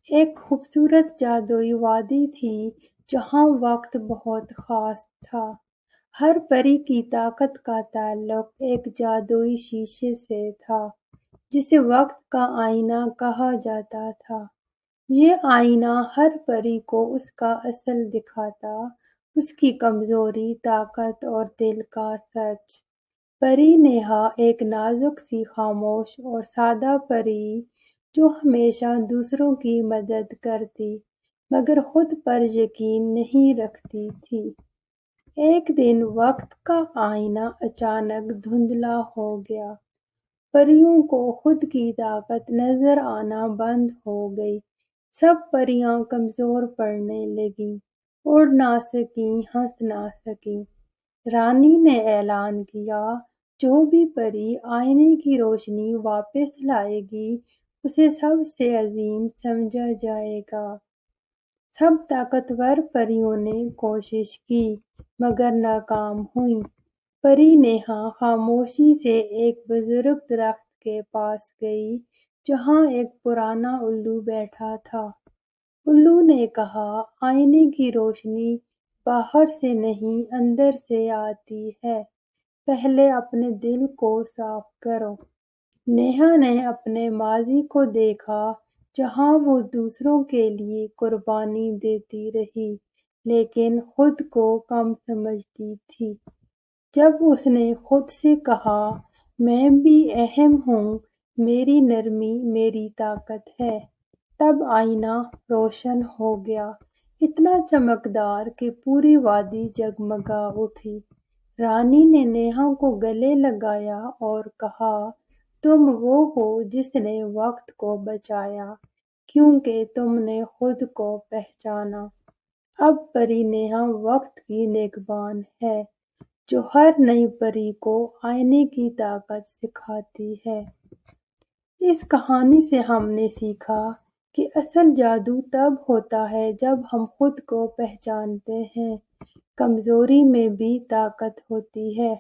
ایک خوبصورت جادوئی وادی تھی جہاں وقت بہت خاص تھا۔ ہر پری کی طاقت کا تعلق ایک جادوئی شیشے سے تھا جسے وقت کا آئینہ کہا جاتا تھا۔ یہ آئینہ ہر پری کو اس کا اصل دکھاتا، اس کی کمزوری، طاقت اور دل کا سچ۔ پری نیہا ایک نازک سی، خاموش اور سادہ پری جو ہمیشہ دوسروں کی مدد کرتی مگر خود پر یقین نہیں رکھتی تھی۔ ایک دن وقت کا آئینہ اچانک دھندلا ہو گیا۔ پریوں کو خود کی طاقت نظر آنا بند ہو گئی۔ سب پریاں کمزور پڑنے لگیں، اڑ نہ سکیں، ہنس نہ سکیں۔ رانی نے اعلان کیا، جو بھی پری آئینے کی روشنی واپس لائے گی اسے سب سے عظیم سمجھا جائے گا۔ سب طاقتور پریوں نے کوشش کی مگر ناکام ہوئیں۔ پری نیہا خاموشی سے ایک بزرگ درخت کے پاس گئی جہاں ایک پرانا الو بیٹھا تھا۔ الو نے کہا، آئینے کی روشنی باہر سے نہیں اندر سے آتی ہے، پہلے اپنے دل کو صاف کرو۔ نیہا نے اپنے ماضی کو دیکھا جہاں وہ دوسروں کے لیے قربانی دیتی رہی لیکن خود کو کم سمجھتی تھی۔ جب اس نے خود سے کہا، میں بھی اہم ہوں، میری نرمی میری طاقت ہے، تب آئینہ روشن ہو گیا، اتنا چمکدار کہ پوری وادی جگمگا اٹھی۔ رانی نے نیہا کو گلے لگایا اور کہا، تم وہ ہو جس نے وقت کو بچایا کیونکہ تم نے خود کو پہچانا۔ اب پری نیہا وقت کی نگہبان ہے جو ہر نئی پری کو آئینے کی طاقت سکھاتی ہے۔ اس کہانی سے ہم نے سیکھا کہ اصل جادو تب ہوتا ہے جب ہم خود کو پہچانتے ہیں، کمزوری میں بھی طاقت ہوتی ہے۔